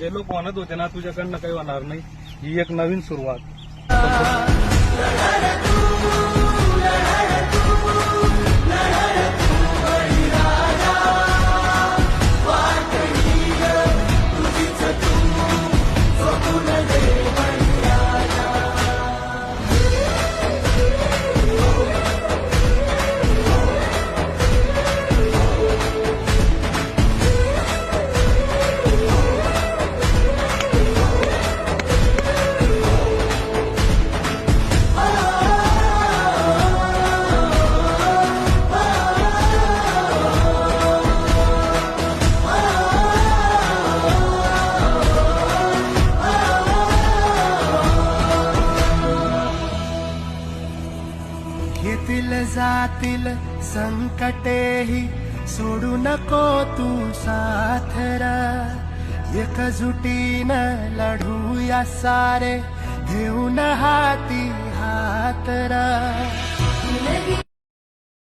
जे लोक म्हणत होते ना तुझ्याकडनं काही होणार नाही, ही एक नवीन सुरुवात. येतील जातील संकटेही सोडू नको तू साथरा. एकजुटीनं लढूया सारे घेऊन हाती हातरा.